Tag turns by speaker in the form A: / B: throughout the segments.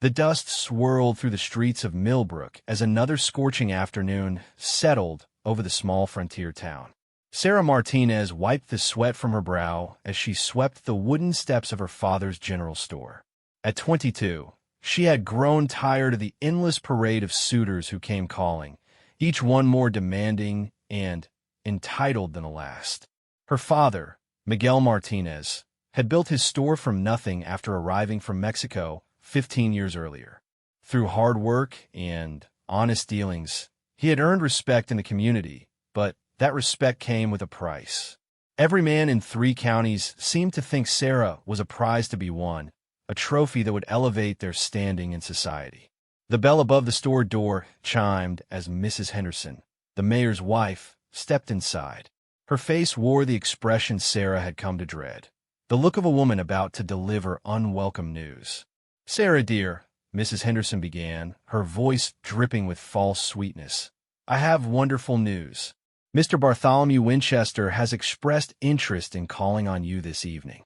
A: The dust swirled through the streets of Millbrook as another scorching afternoon settled over the small frontier town. Sarah Martinez wiped the sweat from her brow as she swept the wooden steps of her father's general store. At 22, she had grown tired of the endless parade of suitors who came calling, each one more demanding and entitled than the last. Her father, Miguel Martinez, had built his store from nothing after arriving from Mexico 15 years earlier. Through hard work and honest dealings, he had earned respect in the community, but that respect came with a price. Every man in 3 counties seemed to think Sarah was a prize to be won, a trophy that would elevate their standing in society. The bell above the store door chimed as Mrs. Henderson, the mayor's wife, stepped inside. Her face wore the expression Sarah had come to dread, the look of a woman about to deliver unwelcome news. "Sarah, dear," Mrs. Henderson began, her voice dripping with false sweetness, "I have wonderful news. Mr. Bartholomew Winchester has expressed interest in calling on you this evening."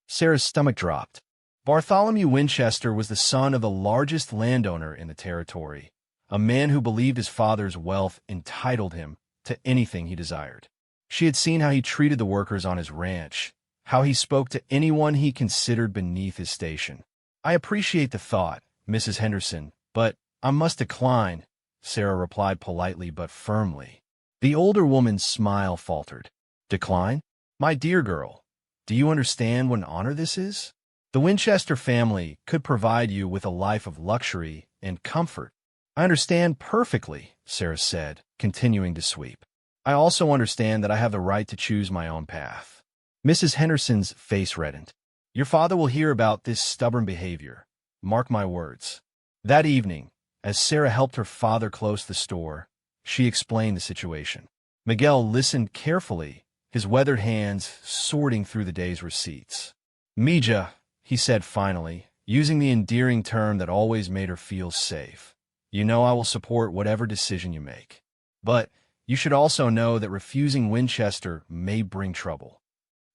A: Sarah's stomach dropped. Bartholomew Winchester was the son of the largest landowner in the territory, a man who believed his father's wealth entitled him to anything he desired. She had seen how he treated the workers on his ranch, how he spoke to anyone he considered beneath his station. "I appreciate the thought, Mrs. Henderson, but I must decline," Sarah replied politely but firmly. The older woman's smile faltered. "Decline? My dear girl, do you understand what an honor this is? The Winchester family could provide you with a life of luxury and comfort." "I understand perfectly," Sarah said, continuing to sweep. "I also understand that I have the right to choose my own path." Mrs. Henderson's face reddened. "Your father will hear about this stubborn behavior. Mark my words." That evening, as Sarah helped her father close the store, she explained the situation. Miguel listened carefully, his weathered hands sorting through the day's receipts. "Mija," he said finally, using the endearing term that always made her feel safe, "you know I will support whatever decision you make. But you should also know that refusing Winchester may bring trouble."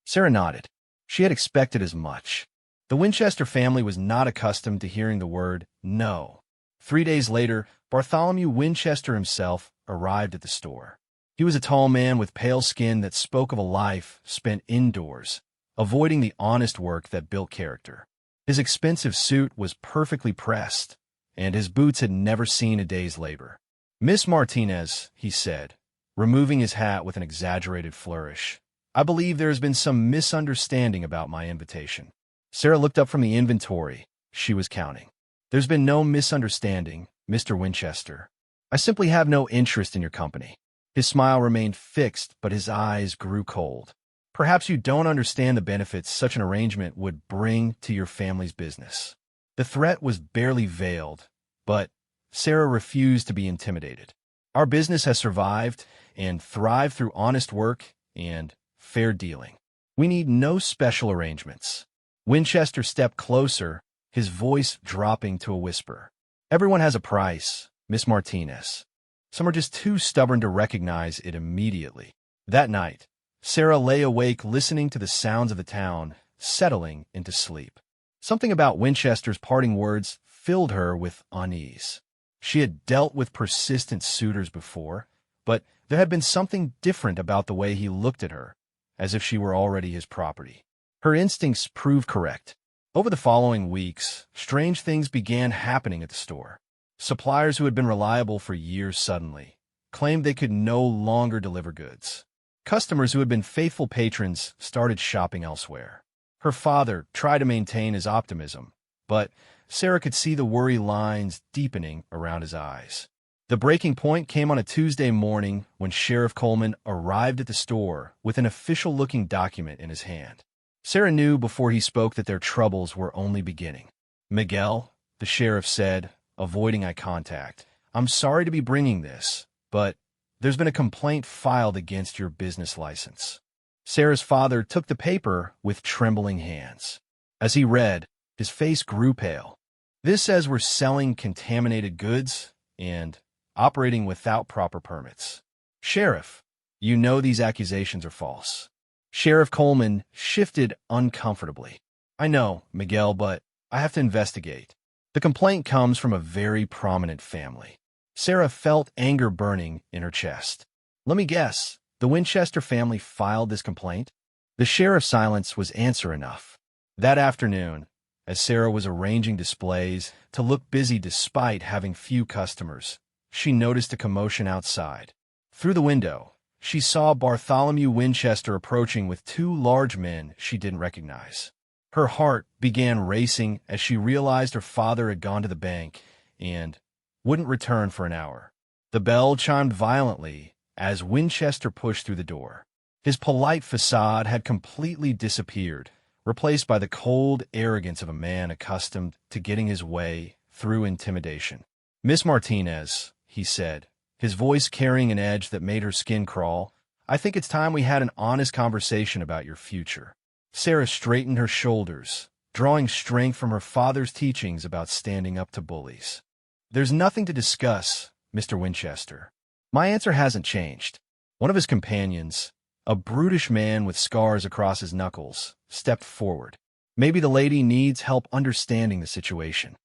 A: Sarah nodded. She had expected as much. The Winchester family was not accustomed to hearing the word no. 3 days later, Bartholomew Winchester himself arrived at the store. He was a tall man with pale skin that spoke of a life spent indoors, avoiding the honest work that built character. His expensive suit was perfectly pressed, and his boots had never seen a day's labor. "Miss Martinez," he said, removing his hat with an exaggerated flourish, "I believe there has been some misunderstanding about my invitation." Sarah looked up from the inventory she was counting. "There's been no misunderstanding, Mr. Winchester. I simply have no interest in your company." His smile remained fixed, but his eyes grew cold. "Perhaps you don't understand the benefits such an arrangement would bring to your family's business." The threat was barely veiled, but Sarah refused to be intimidated. "Our business has survived and thrived through honest work and fair dealing. We need no special arrangements." Winchester stepped closer, his voice dropping to a whisper. "Everyone has a price, Miss Martinez. Some are just too stubborn to recognize it immediately." That night, Sarah lay awake listening to the sounds of the town, settling into sleep. Something about Winchester's parting words filled her with unease. She had dealt with persistent suitors before, but there had been something different about the way he looked at her, as if she were already his property. Her instincts proved correct. Over the following weeks, strange things began happening at the store. Suppliers who had been reliable for years suddenly claimed they could no longer deliver goods. Customers who had been faithful patrons started shopping elsewhere. Her father tried to maintain his optimism, but Sarah could see the worry lines deepening around his eyes. The breaking point came on a Tuesday morning when Sheriff Coleman arrived at the store with an official-looking document in his hand. Sarah knew before he spoke that their troubles were only beginning. "Miguel," the sheriff said, avoiding eye contact, "I'm sorry to be bringing this, but there's been a complaint filed against your business license." Sarah's father took the paper with trembling hands. As he read, his face grew pale. "This says we're selling contaminated goods and operating without proper permits. Sheriff, you know these accusations are false." Sheriff Coleman shifted uncomfortably. "I know, Miguel, but I have to investigate. The complaint comes from a very prominent family. Sarah felt anger burning in her chest. Let me guess, the Winchester family filed this complaint? The sheriff's silence was answer enough. That afternoon, as Sarah was arranging displays to look busy despite having few customers, she noticed a commotion outside. Through the window, she saw Bartholomew Winchester approaching with two large men she didn't recognize. Her heart began racing as she realized her father had gone to the bank and wouldn't return for an hour. The bell chimed violently as Winchester pushed through the door. His polite facade had completely disappeared, replaced by the cold arrogance of a man accustomed to getting his way through intimidation. "Miss Martinez," he said, his voice carrying an edge that made her skin crawl, "I think it's time we had an honest conversation about your future." Sarah straightened her shoulders, drawing strength from her father's teachings about standing up to bullies. "There's nothing to discuss, Mr. Winchester. My answer hasn't changed." One of his companions, a brutish man with scars across his knuckles, stepped forward. "Maybe the lady needs help understanding the situation."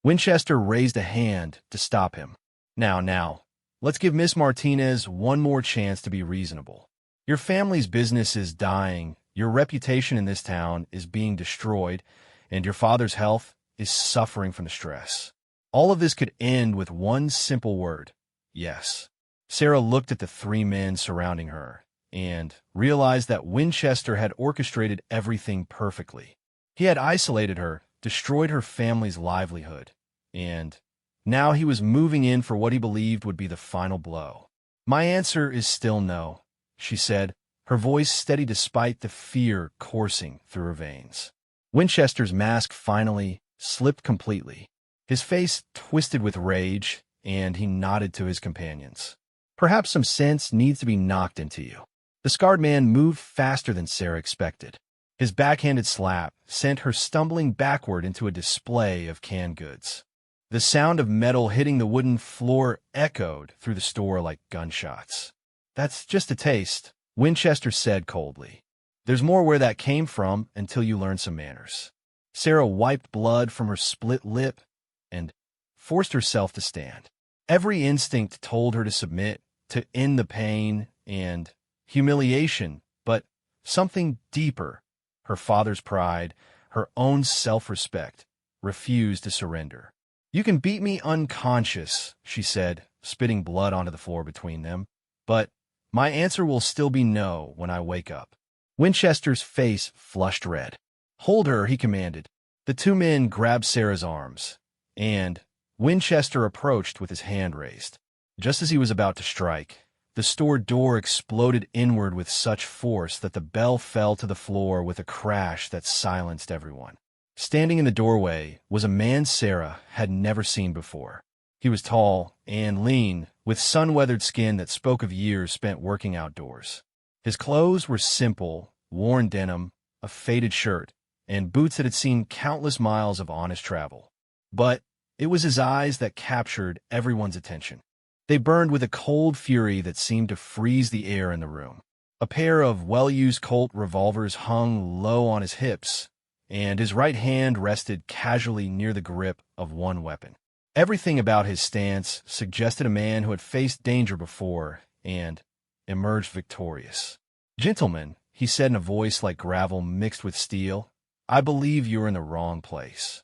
A: Winchester raised a hand to stop him. Now, let's give Miss Martinez one more chance to be reasonable. Your family's business is dying, your reputation in this town is being destroyed, and your father's health is suffering from the stress. All of this could end with one simple word: yes. Sarah looked at the three men surrounding her and realized that Winchester had orchestrated everything perfectly. He had isolated her, destroyed her family's livelihood, and now he was moving in for what he believed would be the final blow. "My answer is still no," she said, her voice steady despite the fear coursing through her veins. Winchester's mask finally slipped completely. His face twisted with rage, and he nodded to his companions. "Perhaps some sense needs to be knocked into you." The scarred man moved faster than Sarah expected. His backhanded slap sent her stumbling backward into a display of canned goods. The sound of metal hitting the wooden floor echoed through the store like gunshots. "That's just a taste," Winchester said coldly. "There's more where that came from until you learn some manners." Sarah wiped blood from her split lip and forced herself to stand. Every instinct told her to submit, to end the pain and humiliation, but something deeper, her father's pride, her own self-respect, refused to surrender. "You can beat me unconscious," she said, spitting blood onto the floor between them, "but my answer will still be no when I wake up." Winchester's face flushed red. "Hold her," he commanded. The two men grabbed Sarah's arms, and Winchester approached with his hand raised. Just as he was about to strike, the store door exploded inward with such force that the bell fell to the floor with a crash that silenced everyone. Standing in the doorway was a man Sarah had never seen before. He was tall and lean, with sun-weathered skin that spoke of years spent working outdoors. His clothes were simple, worn denim, a faded shirt, and boots that had seen countless miles of honest travel. But it was his eyes that captured everyone's attention. They burned with a cold fury that seemed to freeze the air in the room. A pair of well-used Colt revolvers hung low on his hips, and his right hand rested casually near the grip of one weapon. Everything about his stance suggested a man who had faced danger before and emerged victorious. "Gentlemen," he said in a voice like gravel mixed with steel, "I believe you're in the wrong place."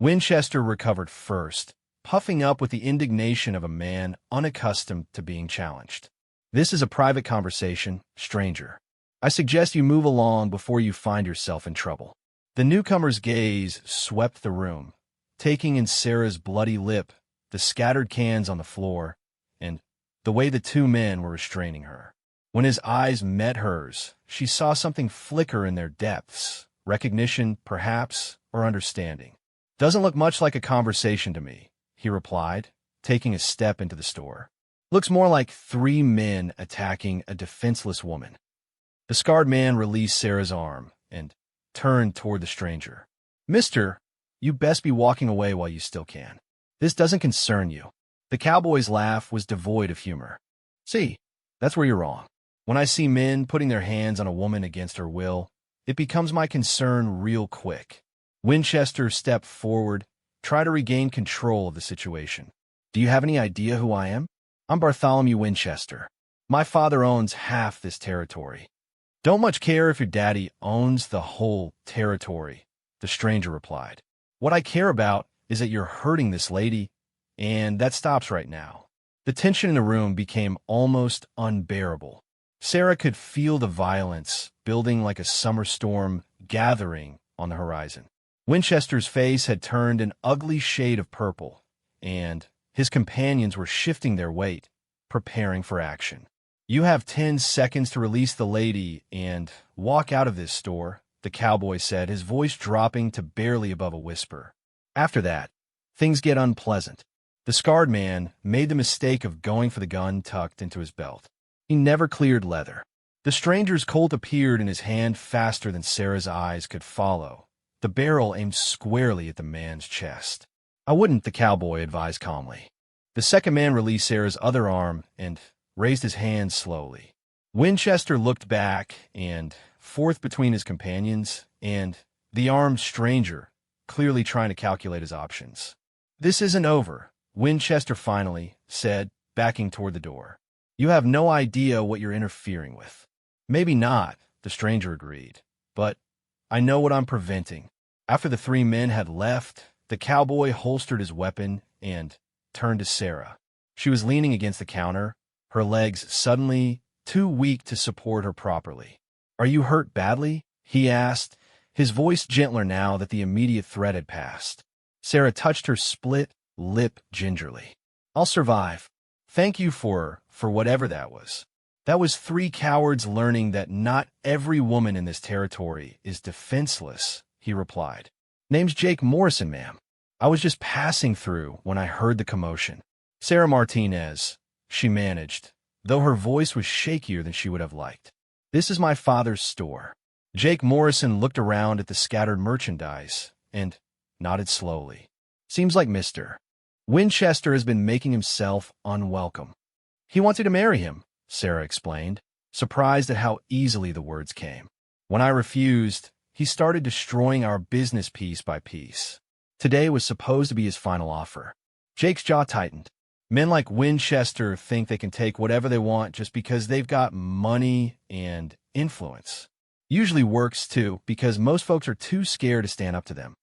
A: Winchester recovered first, puffing up with the indignation of a man unaccustomed to being challenged. "This is a private conversation, stranger. I suggest you move along before you find yourself in trouble." The newcomer's gaze swept the room, taking in Sarah's bloody lip, the scattered cans on the floor, and the way the two men were restraining her. When his eyes met hers, she saw something flicker in their depths, recognition, perhaps, or understanding. "Doesn't look much like a conversation to me," he replied, taking a step into the store. "Looks more like three men attacking a defenseless woman." The scarred man released Sarah's arm and turned toward the stranger. "Mister, you best be walking away while you still can. This doesn't concern you." The cowboy's laugh was devoid of humor. "See, that's where you're wrong. When I see men putting their hands on a woman against her will, it becomes my concern real quick." Winchester stepped forward, try to regain control of the situation. Do you have any idea who I am? I'm Bartholomew Winchester. My father owns half this territory. Don't much care if your daddy owns the whole territory, the stranger replied. What I care about is that you're hurting this lady, and that stops right now. The tension in the room became almost unbearable. Sarah could feel the violence building like a summer storm gathering on the horizon. Winchester's face had turned an ugly shade of purple, and his companions were shifting their weight, preparing for action. You have 10 seconds to release the lady and walk out of this store, the cowboy said, his voice dropping to barely above a whisper. After that, things get unpleasant. The scarred man made the mistake of going for the gun tucked into his belt. He never cleared leather. The stranger's Colt appeared in his hand faster than Sarah's eyes could follow, the barrel aimed squarely at the man's chest. I wouldn't, the cowboy advised calmly. The second man released Sarah's other arm and raised his hand slowly. Winchester looked back and forth between his companions and the armed stranger, clearly trying to calculate his options. This isn't over, Winchester finally said, backing toward the door. You have no idea what you're interfering with. Maybe not, the stranger agreed, but I know what I'm preventing. After the three men had left, the cowboy holstered his weapon and turned to Sarah. She was leaning against the counter, her legs suddenly too weak to support her properly. Are you hurt badly? He asked, his voice gentler now that the immediate threat had passed. Sarah touched her split lip gingerly. I'll survive. Thank you for whatever that was. That was three cowards learning that not every woman in this territory is defenseless, he replied. Name's Jake Morrison, ma'am. I was just passing through when I heard the commotion. Sarah Martinez, she managed, though her voice was shakier than she would have liked. This is my father's store. Jake Morrison looked around at the scattered merchandise and nodded slowly. Seems like Mr. Winchester has been making himself unwelcome. He wanted to marry him, Sarah explained, surprised at how easily the words came. When I refused, he started destroying our business piece by piece. Today was supposed to be his final offer. Jake's jaw tightened. Men like Winchester think they can take whatever they want just because they've got money and influence. Usually works, too, because most folks are too scared to stand up to them.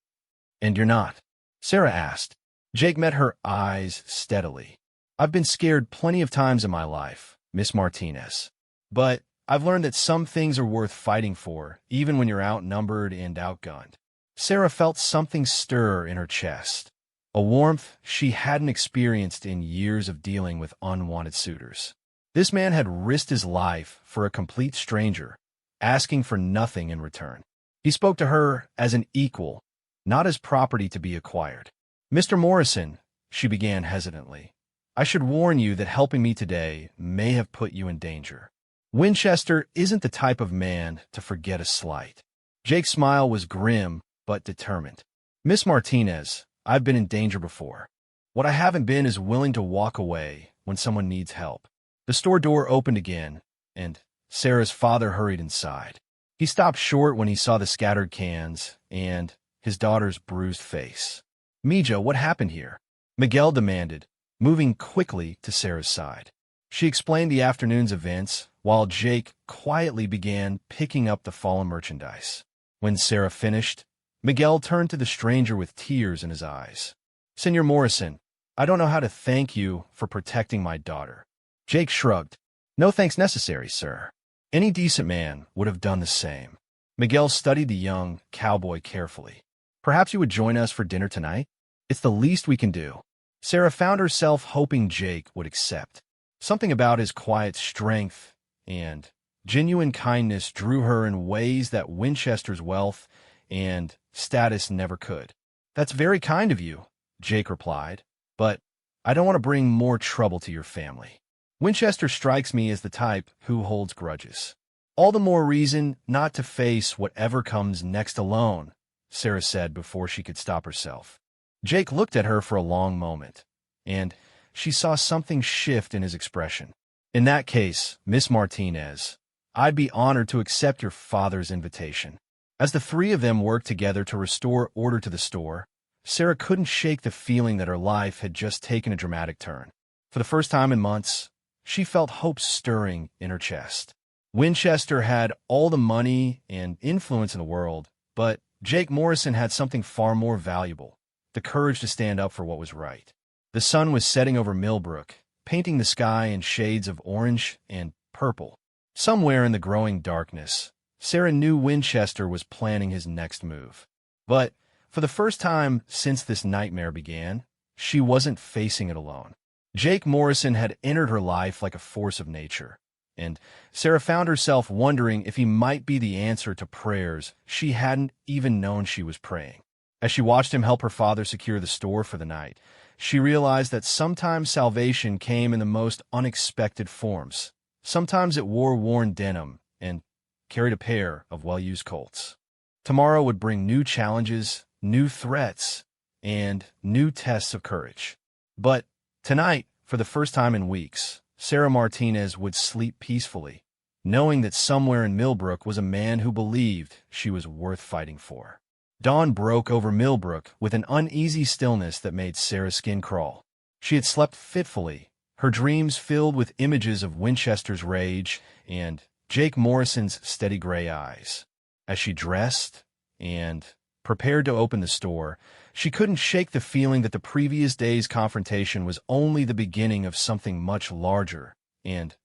A: And you're not? Sarah asked. Jake met her eyes steadily. I've been scared plenty of times in my life, Miss Martinez. But I've learned that some things are worth fighting for, even when you're outnumbered and outgunned. Sarah felt something stir in her chest, a warmth she hadn't experienced in years of dealing with unwanted suitors. This man had risked his life for a complete stranger, asking for nothing in return. He spoke to her as an equal, not as property to be acquired. Mr. Morrison, she began hesitantly, I should warn you that helping me today may have put you in danger. Winchester isn't the type of man to forget a slight. Jake's smile was grim but determined. Miss Martinez, I've been in danger before. What I haven't been is willing to walk away when someone needs help. The store door opened again, and Sarah's father hurried inside. He stopped short when he saw the scattered cans and his daughter's bruised face. Mija, what happened here? Miguel demanded, moving quickly to Sarah's side. She explained the afternoon's events, while Jake quietly began picking up the fallen merchandise. When Sarah finished, Miguel turned to the stranger with tears in his eyes. Senor Morrison, I don't know how to thank you for protecting my daughter. Jake shrugged. No thanks necessary, sir. Any decent man would have done the same. Miguel studied the young cowboy carefully. Perhaps you would join us for dinner tonight? It's the least we can do. Sarah found herself hoping Jake would accept. Something about his quiet strength and genuine kindness drew her in ways that Winchester's wealth and status never could. That's very kind of you, Jake replied, but I don't want to bring more trouble to your family. Winchester strikes me as the type who holds grudges. All the more reason not to face whatever comes next alone, Sarah said before she could stop herself. Jake looked at her for a long moment, and she saw something shift in his expression. In that case, Miss Martinez, I'd be honored to accept your father's invitation. As the three of them worked together to restore order to the store, Sarah couldn't shake the feeling that her life had just taken a dramatic turn. For the first time in months, she felt hope stirring in her chest. Winchester had all the money and influence in the world, but Jake Morrison had something far more valuable: the courage to stand up for what was right. The sun was setting over Millbrook, painting the sky in shades of orange and purple. Somewhere in the growing darkness, Sarah knew Winchester was planning his next move. But for the first time since this nightmare began, she wasn't facing it alone. Jake Morrison had entered her life like a force of nature, and Sarah found herself wondering if he might be the answer to prayers she hadn't even known she was praying. As she watched him help her father secure the store for the night, she realized that sometimes salvation came in the most unexpected forms. Sometimes it wore worn denim and carried a pair of well-used Colts. Tomorrow would bring new challenges, new threats, and new tests of courage. But tonight, for the first time in weeks, Sarah Martinez would sleep peacefully, knowing that somewhere in Millbrook was a man who believed she was worth fighting for. Dawn broke over Millbrook with an uneasy stillness that made Sarah's skin crawl. She had slept fitfully, her dreams filled with images of Winchester's rage and Jake Morrison's steady gray eyes. As she dressed and prepared to open the store, she couldn't shake the feeling that the previous day's confrontation was only the beginning of something much larger and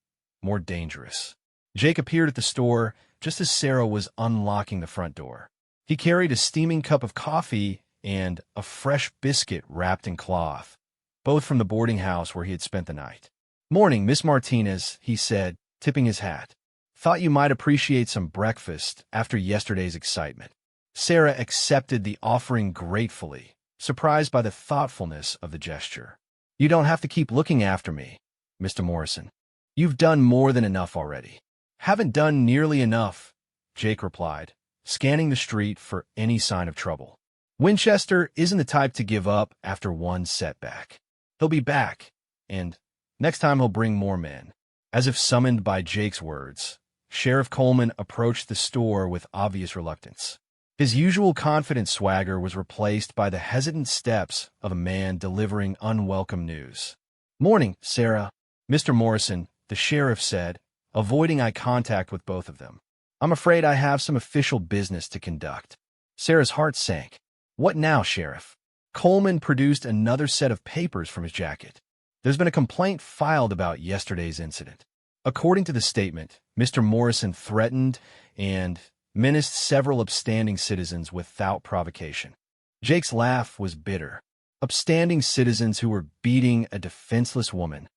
A: more dangerous. Jake appeared at the store just as Sarah was unlocking the front door. He carried a steaming cup of coffee and a fresh biscuit wrapped in cloth, both from the boarding house where he had spent the night. "Morning, Miss Martinez," he said, tipping his hat. "Thought you might appreciate some breakfast after yesterday's excitement." Sarah accepted the offering gratefully, surprised by the thoughtfulness of the gesture. "You don't have to keep looking after me, Mr. Morrison. You've done more than enough already." "Haven't done nearly enough," Jake replied, scanning the street for any sign of trouble. "Winchester isn't the type to give up after one setback. He'll be back, and next time he'll bring more men." As if summoned by Jake's words, Sheriff Coleman approached the store with obvious reluctance. His usual confident swagger was replaced by the hesitant steps of a man delivering unwelcome news. "Morning, Sarah," Mr. Morrison, the sheriff said, avoiding eye contact with both of them. "I'm afraid I have some official business to conduct." Sarah's heart sank. "What now, Sheriff?" Coleman produced another set of papers from his jacket. "There's been a complaint filed about yesterday's incident." According to the statement, Mr. Morrison threatened and menaced several upstanding citizens without provocation. Jake's laugh was bitter. Upstanding citizens who were beating a defenseless woman.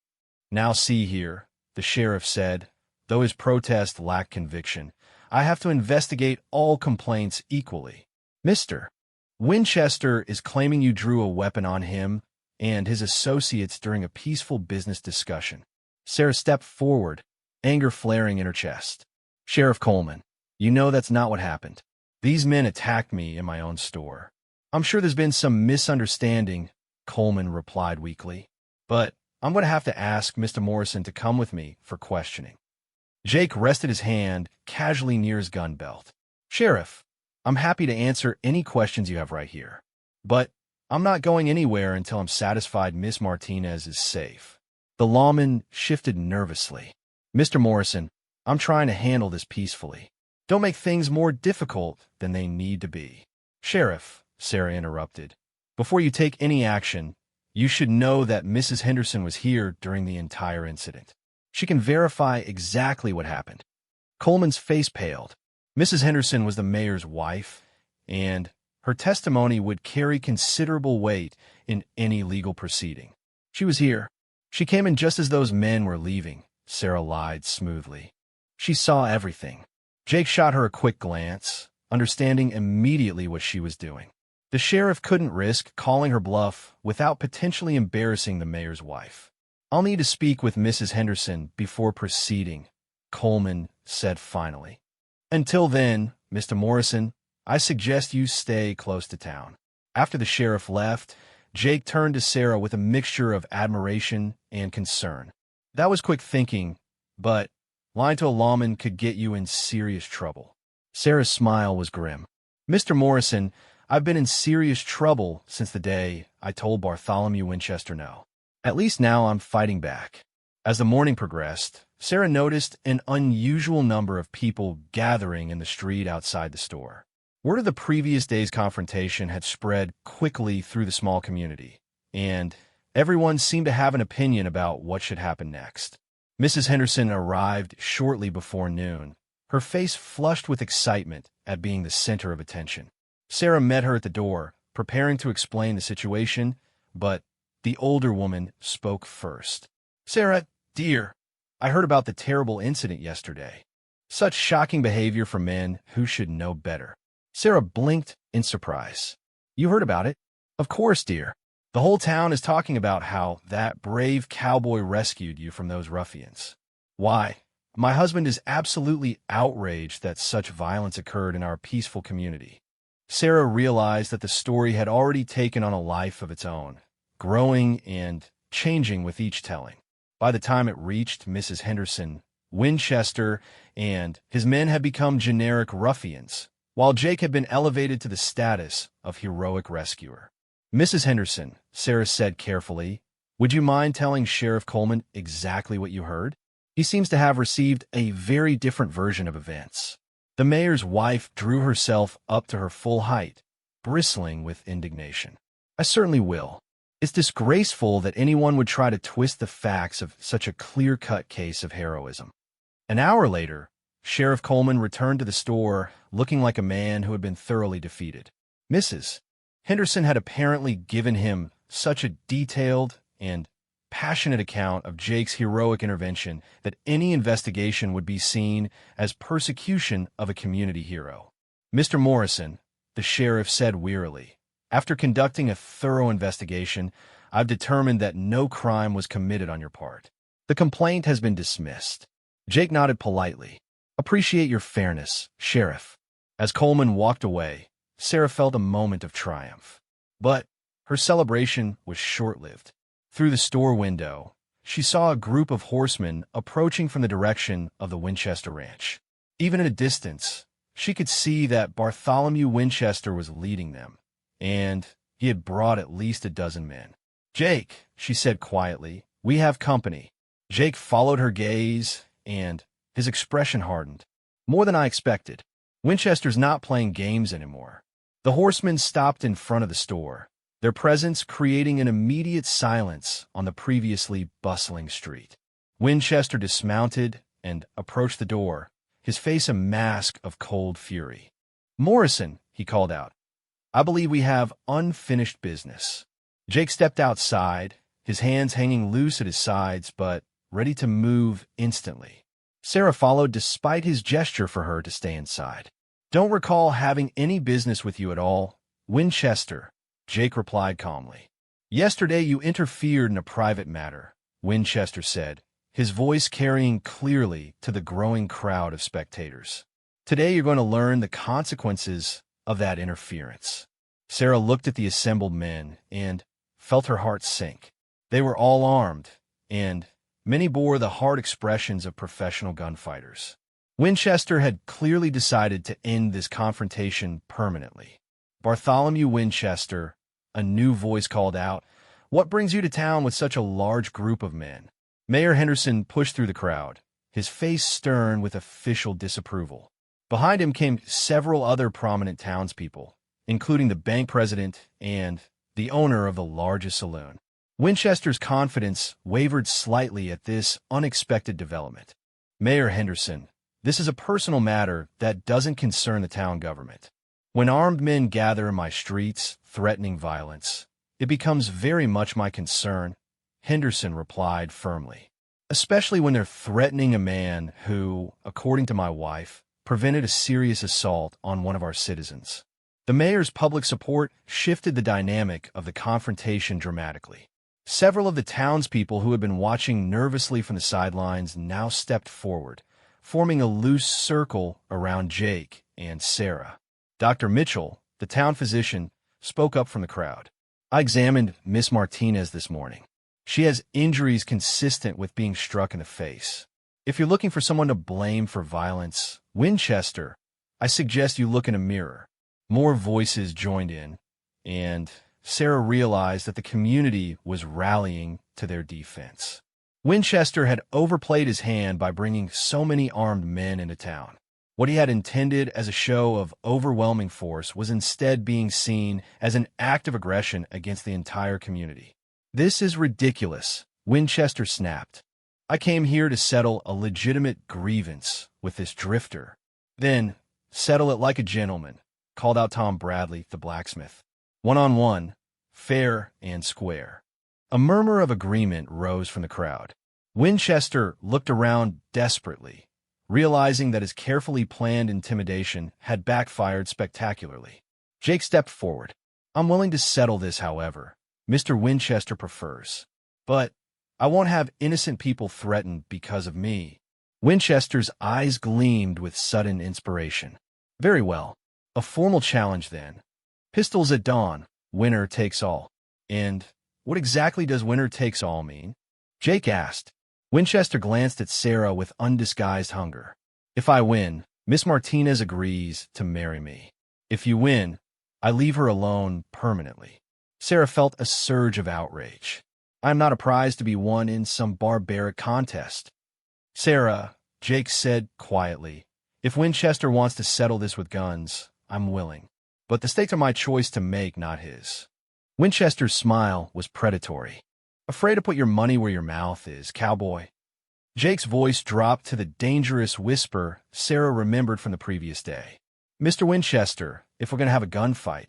A: "Now see here," the sheriff said, though his protest lacked conviction, "I have to investigate all complaints equally. Mr. Winchester is claiming you drew a weapon on him and his associates during a peaceful business discussion." Sarah stepped forward, anger flaring in her chest. "Sheriff Coleman, you know that's not what happened. These men attacked me in my own store." "I'm sure there's been some misunderstanding," Coleman replied weakly, "but I'm going to have to ask Mr. Morrison to come with me for questioning." Jake rested his hand casually near his gun belt. "Sheriff, I'm happy to answer any questions you have right here, but I'm not going anywhere until I'm satisfied Miss Martinez is safe." The lawman shifted nervously. "Mr. Morrison, I'm trying to handle this peacefully. Don't make things more difficult than they need to be." "Sheriff," Sarah interrupted, "before you take any action, you should know that Mrs. Henderson was here during the entire incident. She can verify exactly what happened." Coleman's face paled. Mrs. Henderson was the mayor's wife, and her testimony would carry considerable weight in any legal proceeding. "She was here. She came in just as those men were leaving," Sarah lied smoothly. "She saw everything." Jake shot her a quick glance, understanding immediately what she was doing. The sheriff couldn't risk calling her bluff without potentially embarrassing the mayor's wife. "I'll need to speak with Mrs. Henderson before proceeding," Coleman said finally. "Until then, Mr. Morrison, I suggest you stay close to town." After the sheriff left, Jake turned to Sarah with a mixture of admiration and concern. "That was quick thinking, but lying to a lawman could get you in serious trouble." Sarah's smile was grim. "Mr. Morrison, I've been in serious trouble since the day I told Bartholomew Winchester no. At least now I'm fighting back. As the morning progressed, Sarah noticed an unusual number of people gathering in the street outside the store. Word of the previous day's confrontation had spread quickly through the small community, and everyone seemed to have an opinion about what should happen next. Mrs. Henderson arrived shortly before noon, her face flushed with excitement at being the center of attention. Sarah met her at the door, preparing to explain the situation, but the older woman spoke first. "Sarah, dear, I heard about the terrible incident yesterday. Such shocking behavior from men who should know better." Sarah blinked in surprise. "You heard about it?" "Of course, dear. The whole town is talking about how that brave cowboy rescued you from those ruffians. Why, my husband is absolutely outraged that such violence occurred in our peaceful community." Sarah realized that the story had already taken on a life of its own, growing and changing with each telling. By the time it reached Mrs. Henderson, Winchester and his men had become generic ruffians, while Jake had been elevated to the status of heroic rescuer. "Mrs. Henderson," Sarah said carefully, "would you mind telling Sheriff Coleman exactly what you heard? He seems to have received a very different version of events." The mayor's wife drew herself up to her full height, bristling with indignation. "I certainly will. It's disgraceful that anyone would try to twist the facts of such a clear-cut case of heroism." An hour later, Sheriff Coleman returned to the store looking like a man who had been thoroughly defeated. Mrs. Henderson had apparently given him such a detailed and passionate account of Jake's heroic intervention that any investigation would be seen as persecution of a community hero. "Mr. Morrison," the sheriff said wearily, "after conducting a thorough investigation, I've determined that no crime was committed on your part. The complaint has been dismissed." Jake nodded politely. "Appreciate your fairness, Sheriff." As Coleman walked away, Sarah felt a moment of triumph. But her celebration was short-lived. Through the store window, she saw a group of horsemen approaching from the direction of the Winchester ranch. Even at a distance, she could see that Bartholomew Winchester was leading them, and he had brought at least a dozen men. "Jake," she said quietly, "we have company." Jake followed her gaze, and his expression hardened. "More than I expected. Winchester's not playing games anymore." The horsemen stopped in front of the store, their presence creating an immediate silence on the previously bustling street. Winchester dismounted and approached the door, his face a mask of cold fury. "Morrison," he called out, "I believe we have unfinished business." Jake stepped outside, his hands hanging loose at his sides, but ready to move instantly. Sarah followed despite his gesture for her to stay inside. "Don't recall having any business with you at all, Winchester," Jake replied calmly. "Yesterday you interfered in a private matter," Winchester said, his voice carrying clearly to the growing crowd of spectators. "Today you're going to learn the consequences of that interference." Sarah looked at the assembled men and felt her heart sink. They were all armed, and many bore the hard expressions of professional gunfighters. Winchester had clearly decided to end this confrontation permanently. "Bartholomew Winchester," a new voice called out, "what brings you to town with such a large group of men?" Mayor Henderson pushed through the crowd, his face stern with official disapproval. Behind him came several other prominent townspeople, including the bank president and the owner of the largest saloon. Winchester's confidence wavered slightly at this unexpected development. "Mayor Henderson, this is a personal matter that doesn't concern the town government. When armed men gather in my streets, threatening violence, it becomes very much my concern," Henderson replied firmly. "Especially when they're threatening a man who, according to my wife, prevented a serious assault on one of our citizens." The mayor's public support shifted the dynamic of the confrontation dramatically. Several of the townspeople who had been watching nervously from the sidelines now stepped forward, forming a loose circle around Jake and Sarah. Dr. Mitchell, the town physician, spoke up from the crowd. "I examined Miss Martinez this morning. She has injuries consistent with being struck in the face. If you're looking for someone to blame for violence, Winchester, I suggest you look in a mirror." More voices joined in, and Sarah realized that the community was rallying to their defense. Winchester had overplayed his hand by bringing so many armed men into town. What he had intended as a show of overwhelming force was instead being seen as an act of aggression against the entire community. "This is ridiculous," Winchester snapped. "I came here to settle a legitimate grievance with this drifter." "Then, settle it like a gentleman," called out Tom Bradley, the blacksmith. "One-on-one, fair and square." A murmur of agreement rose from the crowd. Winchester looked around desperately, realizing that his carefully planned intimidation had backfired spectacularly. Jake stepped forward. "I'm willing to settle this, however. Mr. Winchester prefers. But I won't have innocent people threatened because of me." Winchester's eyes gleamed with sudden inspiration. "Very well. A formal challenge, then. Pistols at dawn. Winner takes all." "And what exactly does winner takes all mean?" Jake asked. Winchester glanced at Sarah with undisguised hunger. "If I win, Miss Martinez agrees to marry me. If you win, I leave her alone permanently." Sarah felt a surge of outrage. "I am not a prize to be won in some barbaric contest." "Sarah," Jake said quietly, "if Winchester wants to settle this with guns, I'm willing. But the stakes are my choice to make, not his." Winchester's smile was predatory. "Afraid to put your money where your mouth is, cowboy." Jake's voice dropped to the dangerous whisper Sarah remembered from the previous day. "Mr. Winchester, if we're going to have a gunfight,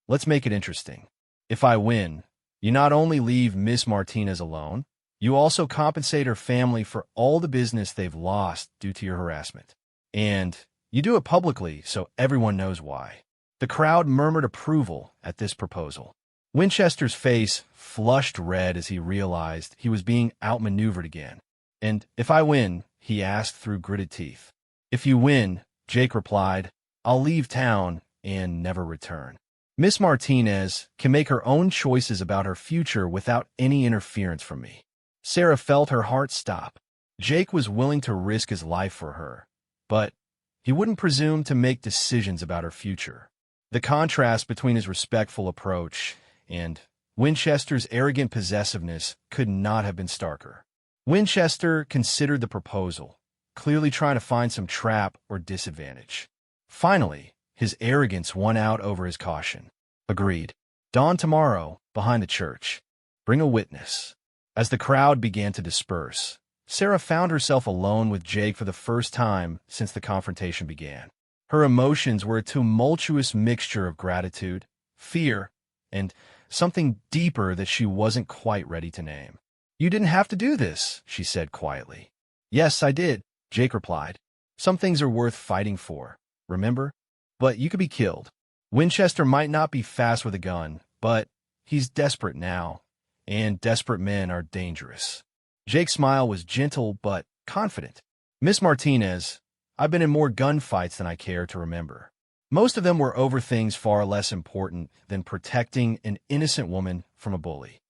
A: let's make it interesting. If I win, you not only leave Miss Martinez alone, you also compensate her family for all the business they've lost due to your harassment. And you do it publicly so everyone knows why." The crowd murmured approval at this proposal. Winchester's face flushed red as he realized he was being outmaneuvered again. "And if I win?" he asked through gritted teeth. "If you win," Jake replied, "I'll leave town and never return. Miss Martinez can make her own choices about her future without any interference from me." Sarah felt her heart stop. Jake was willing to risk his life for her, but he wouldn't presume to make decisions about her future. The contrast between his respectful approach and Winchester's arrogant possessiveness could not have been starker. Winchester considered the proposal, clearly trying to find some trap or disadvantage. Finally, his arrogance won out over his caution. "Agreed. Dawn tomorrow, behind the church. Bring a witness." As the crowd began to disperse, Sarah found herself alone with Jake for the first time since the confrontation began. Her emotions were a tumultuous mixture of gratitude, fear, and something deeper that she wasn't quite ready to name. "You didn't have to do this," she said quietly. "Yes, I did," Jake replied. "Some things are worth fighting for, remember? But you could be killed. Winchester might not be fast with a gun, but he's desperate now, and desperate men are dangerous." Jake's smile was gentle but confident. "Miss Martinez, I've been in more gunfights than I care to remember. Most of them were over things far less important than protecting an innocent woman from a bully."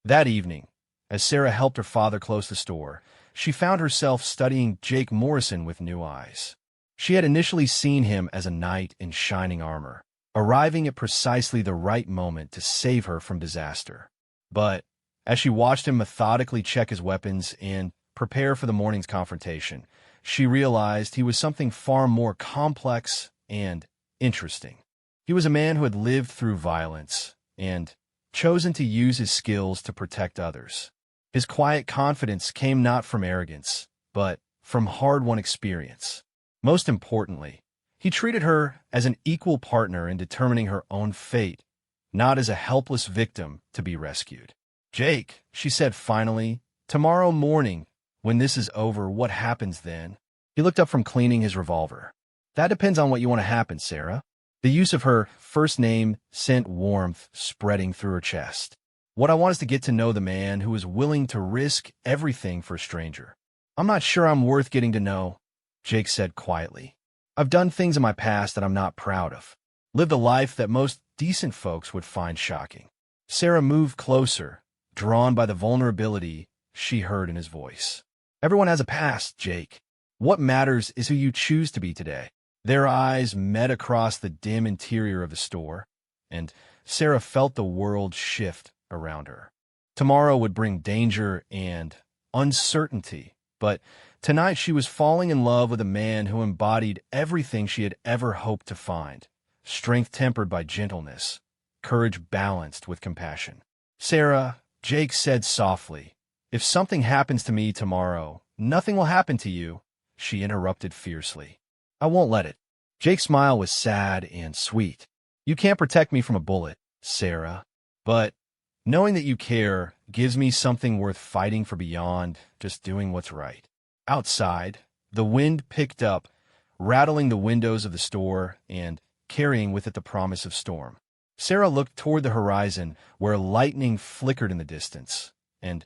A: That evening, as Sarah helped her father close the store, she found herself studying Jake Morrison with new eyes. She had initially seen him as a knight in shining armor, arriving at precisely the right moment to save her from disaster. But as she watched him methodically check his weapons and prepare for the morning's confrontation, she realized he was something far more complex and interesting. He was a man who had lived through violence and chosen to use his skills to protect others. His quiet confidence came not from arrogance, but from hard-won experience. Most importantly, he treated her as an equal partner in determining her own fate, not as a helpless victim to be rescued. "Jake," she said finally, "tomorrow morning, when this is over, what happens then?" He looked up from cleaning his revolver. "That depends on what you want to happen, Sarah." The use of her first name sent warmth spreading through her chest. "What I want is to get to know the man who is willing to risk everything for a stranger." "I'm not sure I'm worth getting to know," Jake said quietly. "I've done things in my past that I'm not proud of. Lived a life that most decent folks would find shocking." Sarah moved closer, drawn by the vulnerability she heard in his voice. "Everyone has a past, Jake. What matters is who you choose to be today." Their eyes met across the dim interior of the store, and Sarah felt the world shift around her. Tomorrow would bring danger and uncertainty, but tonight she was falling in love with a man who embodied everything she had ever hoped to find: strength tempered by gentleness, courage balanced with compassion. "Sarah," Jake said softly, "if something happens to me tomorrow, nothing will happen to you," she interrupted fiercely. "I won't let it." Jake's smile was sad and sweet. "You can't protect me from a bullet, Sarah, but knowing that you care gives me something worth fighting for beyond just doing what's right." Outside, the wind picked up, rattling the windows of the store and carrying with it the promise of storm. Sarah looked toward the horizon where lightning flickered in the distance and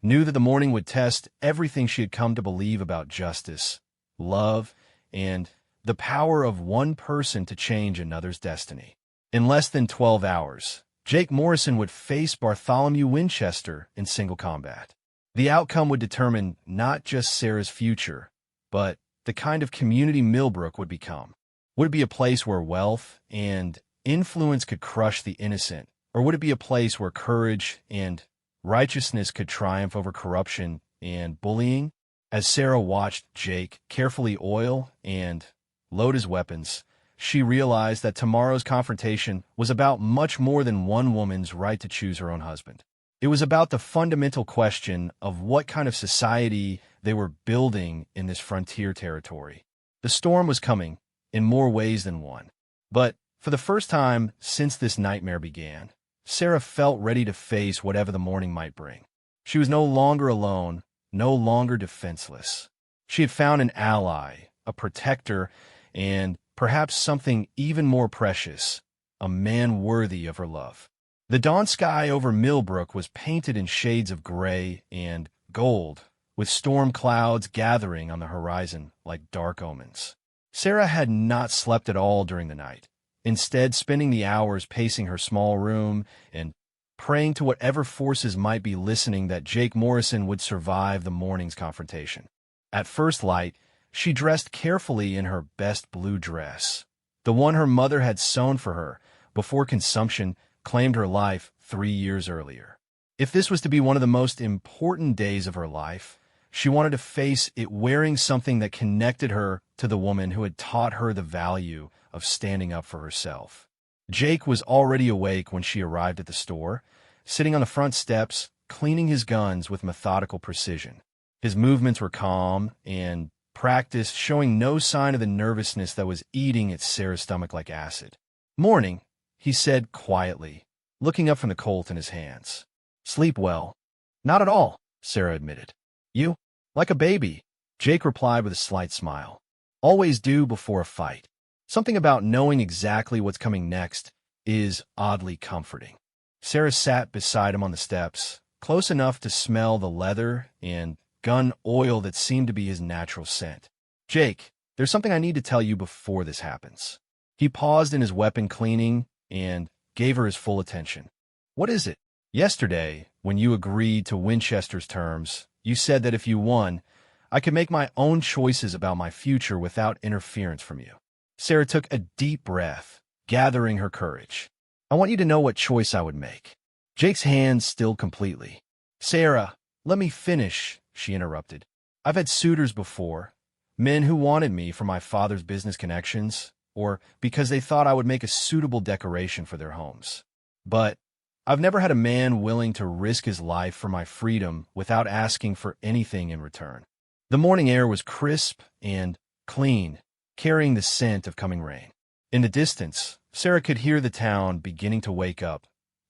A: knew that the morning would test everything she had come to believe about justice, love, and the power of one person to change another's destiny. In less than 12 hours, Jake Morrison would face Bartholomew Winchester in single combat. The outcome would determine not just Sarah's future, but the kind of community Millbrook would become. Would it be a place where wealth and influence could crush the innocent, or would it be a place where courage and righteousness could triumph over corruption and bullying? As Sarah watched Jake carefully oil and load his weapons, she realized that tomorrow's confrontation was about much more than one woman's right to choose her own husband. It was about the fundamental question of what kind of society they were building in this frontier territory. The storm was coming in more ways than one. But for the first time since this nightmare began, Sarah felt ready to face whatever the morning might bring. She was no longer alone, no longer defenseless. She had found an ally, a protector, and perhaps something even more precious, a man worthy of her love. The dawn sky over Millbrook was painted in shades of gray and gold, with storm clouds gathering on the horizon like dark omens. Sarah had not slept at all during the night, instead spending the hours pacing her small room and praying to whatever forces might be listening that Jake Morrison would survive the morning's confrontation. At first light, she dressed carefully in her best blue dress, the one her mother had sewn for her before consumption claimed her life 3 years earlier. If this was to be one of the most important days of her life, she wanted to face it wearing something that connected her to the woman who had taught her the value of standing up for herself. Jake was already awake when she arrived at the store, sitting on the front steps, cleaning his guns with methodical precision. His movements were calm and practiced, showing no sign of the nervousness that was eating at Sarah's stomach like acid. "Morning," he said quietly, looking up from the Colt in his hands. "Sleep well?" "Not at all," Sarah admitted. "You?" "Like a baby," Jake replied with a slight smile. "Always do before a fight. Something about knowing exactly what's coming next is oddly comforting." Sarah sat beside him on the steps, close enough to smell the leather and gun oil that seemed to be his natural scent. "Jake, there's something I need to tell you before this happens." He paused in his weapon cleaning and gave her his full attention. "What is it?" "Yesterday, when you agreed to Winchester's terms, you said that if you won, I could make my own choices about my future without interference from you." Sarah took a deep breath, gathering her courage. "I want you to know what choice I would make." Jake's hands stilled completely. "Sarah, let me finish," she interrupted. "I've had suitors before, men who wanted me for my father's business connections, or because they thought I would make a suitable decoration for their homes. But I've never had a man willing to risk his life for my freedom without asking for anything in return." The morning air was crisp and clean, carrying the scent of coming rain. In the distance, Sarah could hear the town beginning to wake up,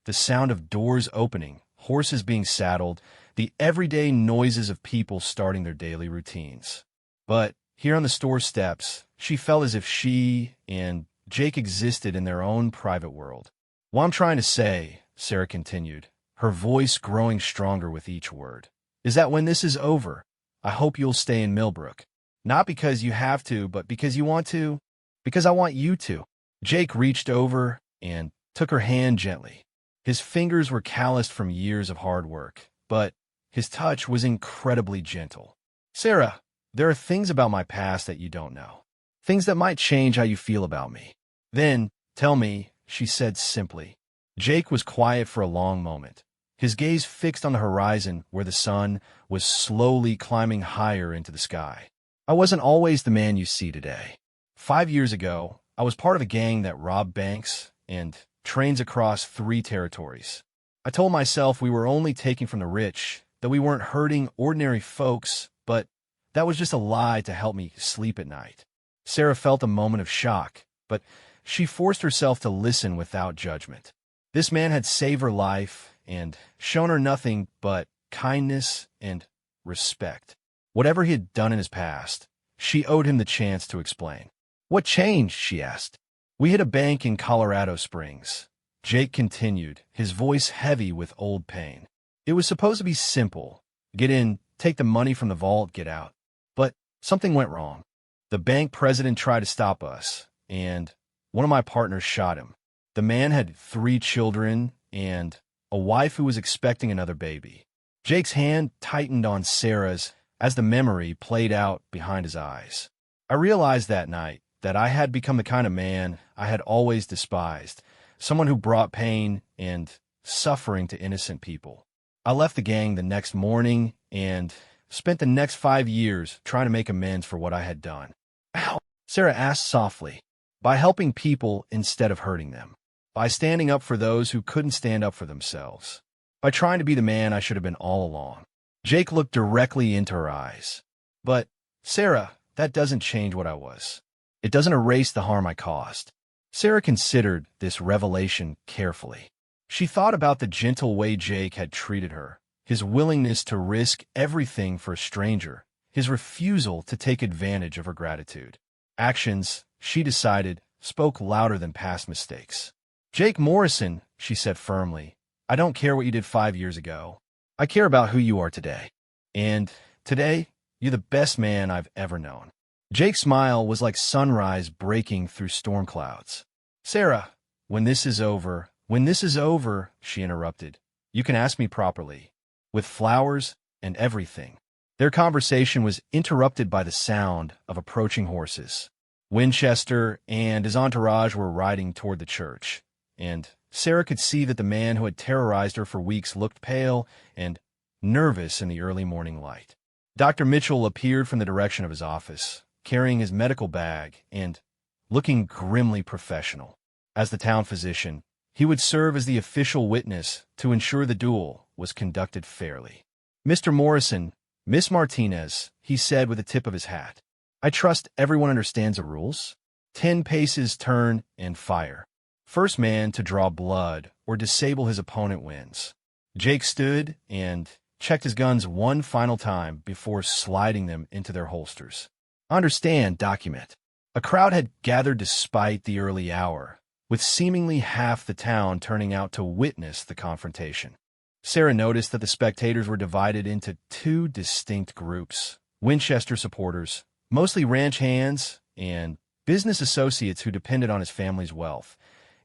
A: the sound of doors opening, horses being saddled, the everyday noises of people starting their daily routines. But here on the store steps, she felt as if she and Jake existed in their own private world. "What I'm trying to say," Sarah continued, her voice growing stronger with each word, "is that when this is over, I hope you'll stay in Millbrook. Not because you have to, but because you want to. Because I want you to." Jake reached over and took her hand gently. His fingers were calloused from years of hard work, but his touch was incredibly gentle. "Sarah, there are things about my past that you don't know. Things that might change how you feel about me. Then, tell me, she said simply. Jake was quiet for a long moment, his gaze fixed on the horizon where the sun was slowly climbing higher into the sky. I wasn't always the man you see today. 5 years ago, I was part of a gang that robbed banks and trains across 3 territories. I told myself we were only taking from the rich, that we weren't hurting ordinary folks, but that was just a lie to help me sleep at night. Sarah felt a moment of shock, but she forced herself to listen without judgment. This man had saved her life and shown her nothing but kindness and respect. Whatever he had done in his past, she owed him the chance to explain. What changed? She asked. We hit a bank in Colorado Springs. Jake continued, his voice heavy with old pain. It was supposed to be simple. Get in, take the money from the vault, get out. But something went wrong. The bank president tried to stop us, and one of my partners shot him. The man had 3 children and a wife who was expecting another baby. Jake's hand tightened on Sarah's as the memory played out behind his eyes. I realized that night that I had become the kind of man I had always despised, someone who brought pain and suffering to innocent people. I left the gang the next morning and spent the next 5 years trying to make amends for what I had done. How? Sarah asked softly. By helping people instead of hurting them. By standing up for those who couldn't stand up for themselves. By trying to be the man I should have been all along. Jake looked directly into her eyes. But, Sarah, that doesn't change what I was. It doesn't erase the harm I caused. Sarah considered this revelation carefully. She thought about the gentle way Jake had treated her, his willingness to risk everything for a stranger, his refusal to take advantage of her gratitude. Actions, she decided, spoke louder than past mistakes. Jake Morrison, she said firmly, I don't care what you did 5 years ago. I care about who you are today. And today, you're the best man I've ever known. Jake's smile was like sunrise breaking through storm clouds. Sarah, when this is over, she interrupted, you can ask me properly, with flowers and everything. Their conversation was interrupted by the sound of approaching horses. Winchester and his entourage were riding toward the church, and Sarah could see that the man who had terrorized her for weeks looked pale and nervous in the early morning light. Dr. Mitchell appeared from the direction of his office, carrying his medical bag and looking grimly professional. As the town physician, he would serve as the official witness to ensure the duel was conducted fairly. Mr. Morrison, Miss Martinez, he said with the tip of his hat. I trust everyone understands the rules. 10 paces turn and fire. First man to draw blood or disable his opponent wins. Jake stood and checked his guns one final time before sliding them into their holsters. Understand, document. A crowd had gathered despite the early hour, with seemingly half the town turning out to witness the confrontation. Sarah noticed that the spectators were divided into 2 distinct groups. Winchester supporters, mostly ranch hands and business associates who depended on his family's wealth,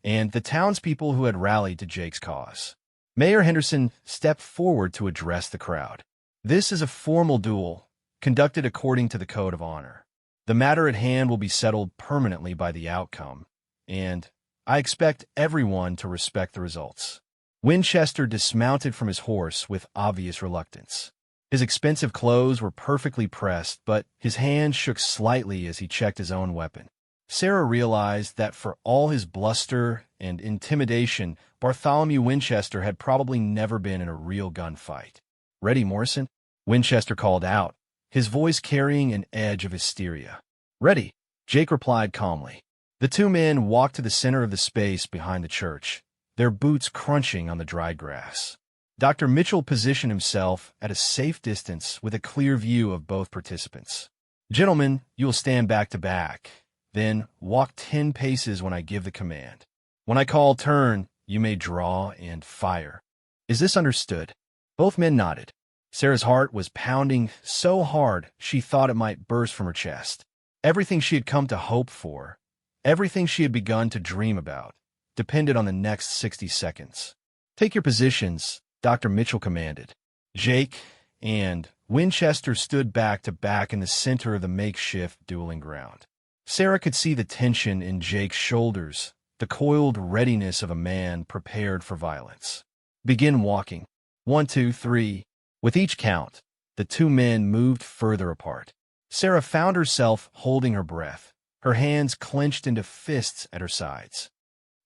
A: and the townspeople who had rallied to Jake's cause. Mayor Henderson stepped forward to address the crowd. This is a formal duel, conducted according to the Code of Honor. The matter at hand will be settled permanently by the outcome, and I expect everyone to respect the results. Winchester dismounted from his horse with obvious reluctance. His expensive clothes were perfectly pressed, but his hand shook slightly as he checked his own weapon. Sarah realized that for all his bluster and intimidation, Bartholomew Winchester had probably never been in a real gunfight. Ready, Morrison? Winchester called out, his voice carrying an edge of hysteria. Ready, Jake replied calmly. The 2 men walked to the center of the space behind the church, their boots crunching on the dried grass. Dr. Mitchell positioned himself at a safe distance with a clear view of both participants. Gentlemen, you will stand back to back. Then walk 10 paces when I give the command. When I call turn, you may draw and fire. Is this understood? Both men nodded. Sarah's heart was pounding so hard she thought it might burst from her chest. Everything she had come to hope for, everything she had begun to dream about, depended on the next 60 seconds. Take your positions, Dr. Mitchell commanded. Jake and Winchester stood back to back in the center of the makeshift dueling ground. Sarah could see the tension in Jake's shoulders, the coiled readiness of a man prepared for violence. Begin walking. 1, 2, 3. With each count, the two men moved further apart. Sarah found herself holding her breath, her hands clenched into fists at her sides.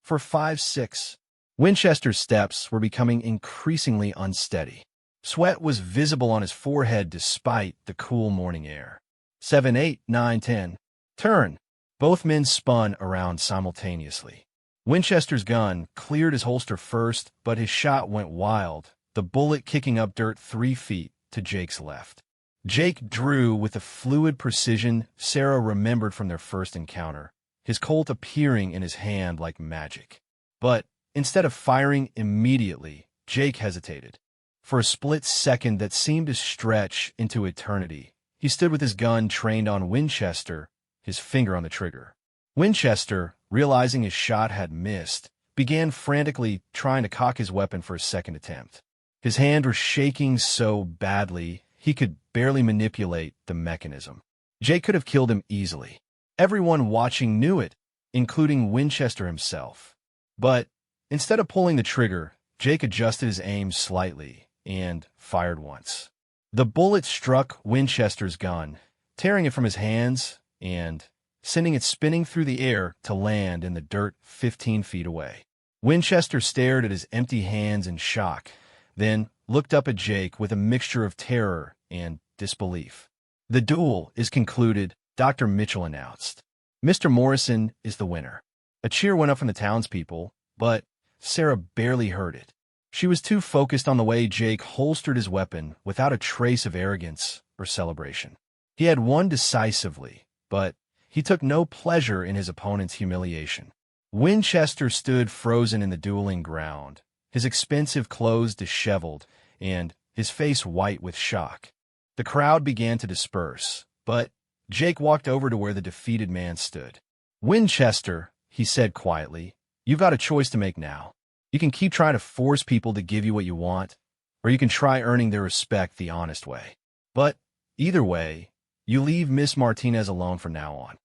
A: For 5, 6. Winchester's steps were becoming increasingly unsteady. Sweat was visible on his forehead despite the cool morning air. 7, 8, 9, 10. Turn. Both men spun around simultaneously. Winchester's gun cleared his holster first, but his shot went wild, the bullet kicking up dirt 3 feet to Jake's left. Jake drew with the fluid precision Sarah remembered from their first encounter, his Colt appearing in his hand like magic. But instead of firing immediately, Jake hesitated. For a split second that seemed to stretch into eternity, he stood with his gun trained on Winchester, his finger on the trigger. Winchester, realizing his shot had missed, began frantically trying to cock his weapon for a second attempt. His hand was shaking so badly he could barely manipulate the mechanism. Jake could have killed him easily. Everyone watching knew it, including Winchester himself. But instead of pulling the trigger, Jake adjusted his aim slightly and fired once. The bullet struck Winchester's gun, tearing it from his hands and sending it spinning through the air to land in the dirt 15 feet away. Winchester stared at his empty hands in shock, then looked up at Jake with a mixture of terror and disbelief. The duel is concluded, Dr. Mitchell announced. Mr. Morrison is the winner. A cheer went up from the townspeople, but Sarah barely heard it. She was too focused on the way Jake holstered his weapon without a trace of arrogance or celebration. He had won decisively, but he took no pleasure in his opponent's humiliation. Winchester stood frozen in the dueling ground, his expensive clothes disheveled, and his face white with shock. The crowd began to disperse, but Jake walked over to where the defeated man stood. Winchester, he said quietly, you've got a choice to make now. You can keep trying to force people to give you what you want, or you can try earning their respect the honest way. But either way, you leave Miss Martinez alone from now on.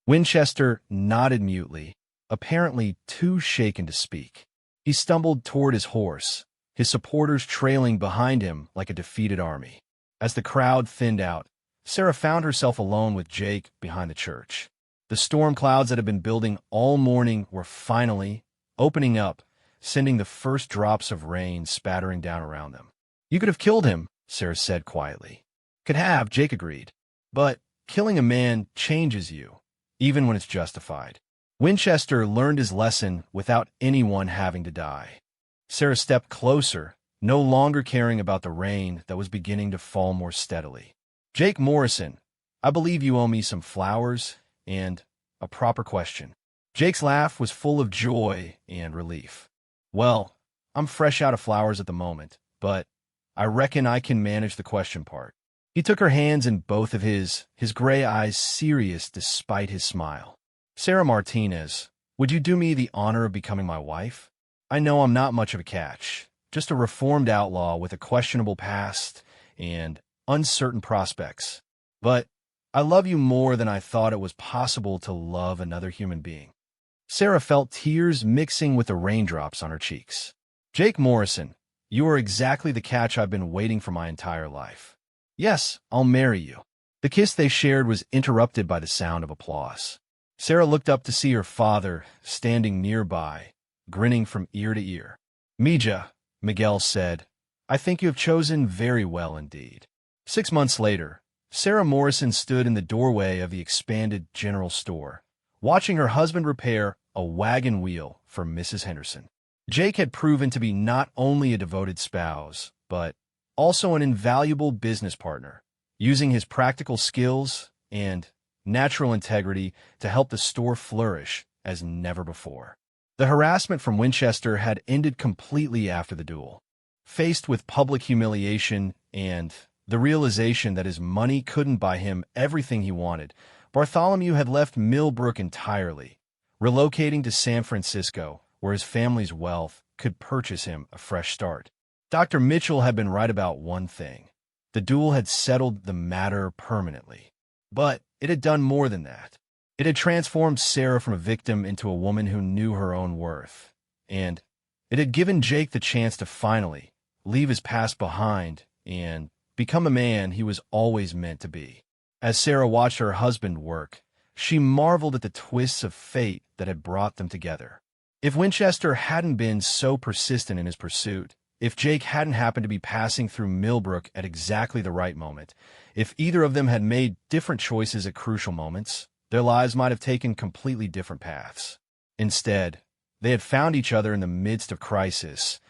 A: Winchester nodded mutely, apparently too shaken to speak. He stumbled toward his horse, his supporters trailing behind him like a defeated army. As the crowd thinned out, Sarah found herself alone with Jake behind the church. The storm clouds that had been building all morning were finally opening up, sending the first drops of rain spattering down around them. You could have killed him, Sarah said quietly. Could have, Jake agreed. But killing a man changes you, even when it's justified. Winchester learned his lesson without anyone having to die. Sarah stepped closer, no longer caring about the rain that was beginning to fall more steadily. Jake Morrison, I believe you owe me some flowers and a proper question. Jake's laugh was full of joy and relief. Well, I'm fresh out of flowers at the moment, but I reckon I can manage the question part. He took her hands in both of his gray eyes serious despite his smile. Sarah Martinez, would you do me the honor of becoming my wife? I know I'm not much of a catch, just a reformed outlaw with a questionable past and uncertain prospects. But I love you more than I thought it was possible to love another human being. Sarah felt tears mixing with the raindrops on her cheeks. Jake Morrison, you are exactly the catch I've been waiting for my entire life. Yes, I'll marry you. The kiss they shared was interrupted by the sound of applause. Sarah looked up to see her father standing nearby, grinning from ear to ear. Mija, Miguel said, I think you have chosen very well indeed. 6 months later, Sarah Morrison stood in the doorway of the expanded general store, watching her husband repair a wagon wheel for Mrs. Henderson. Jake had proven to be not only a devoted spouse, but also an invaluable business partner, using his practical skills and natural integrity to help the store flourish as never before. The harassment from Winchester had ended completely after the duel. Faced with public humiliation and the realization that his money couldn't buy him everything he wanted, Bartholomew had left Millbrook entirely, relocating to San Francisco, where his family's wealth could purchase him a fresh start. Dr. Mitchell had been right about one thing. The duel had settled the matter permanently. But it had done more than that. It had transformed Sarah from a victim into a woman who knew her own worth. And it had given Jake the chance to finally leave his past behind and become a man he was always meant to be. As Sarah watched her husband work, she marveled at the twists of fate that had brought them together. If Winchester hadn't been so persistent in his pursuit, if Jake hadn't happened to be passing through Millbrook at exactly the right moment, if either of them had made different choices at crucial moments, their lives might have taken completely different paths. Instead, they had found each other in the midst of crisis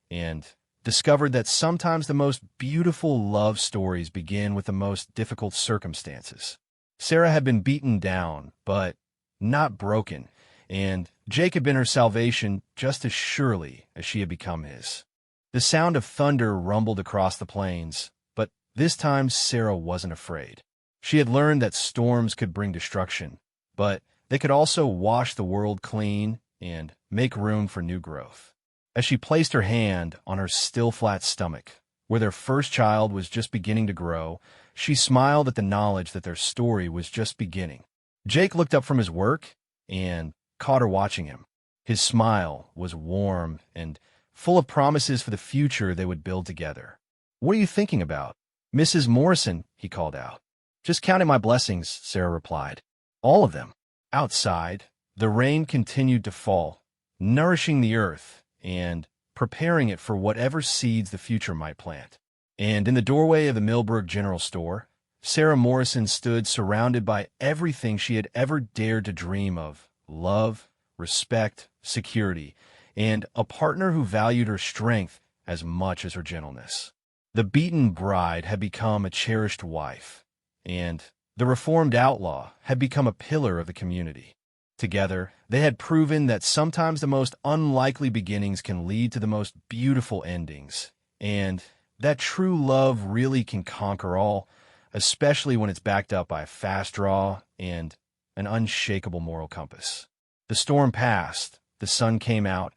A: and discovered that sometimes the most beautiful love stories begin with the most difficult circumstances. Sarah had been beaten down, but not broken, and Jake had been her salvation just as surely as she had become his. The sound of thunder rumbled across the plains, but this time Sarah wasn't afraid. She had learned that storms could bring destruction, but they could also wash the world clean and make room for new growth. As she placed her hand on her still flat stomach, where their first child was just beginning to grow, she smiled at the knowledge that their story was just beginning. Jake looked up from his work and caught her watching him. His smile was warm and full of promises for the future they would build together. "What are you thinking about?" "Mrs. Morrison," he called out. "Just counting my blessings," Sarah replied. "All of them." Outside, the rain continued to fall, nourishing the earth and preparing it for whatever seeds the future might plant. And in the doorway of the Millbrook General Store, Sarah Morrison stood surrounded by everything she had ever dared to dream of: love, respect, security, and a partner who valued her strength as much as her gentleness. The beaten bride had become a cherished wife, and the reformed outlaw had become a pillar of the community. Together, they had proven that sometimes the most unlikely beginnings can lead to the most beautiful endings, and that true love really can conquer all, especially when it's backed up by a fast draw and an unshakable moral compass. The storm passed, the sun came out,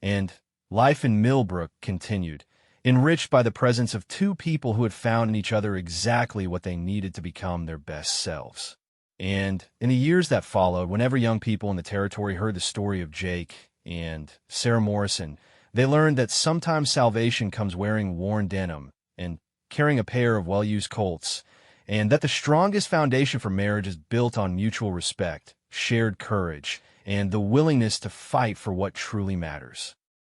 A: and life in Millbrook continued, enriched by the presence of two people who had found in each other exactly what they needed to become their best selves. And in the years that followed, whenever young people in the territory heard the story of Jake and Sarah Morrison, they learned that sometimes salvation comes wearing worn denim and carrying a pair of well-used Colts, and that the strongest foundation for marriage is built on mutual respect, shared courage, and the willingness to fight for what truly matters.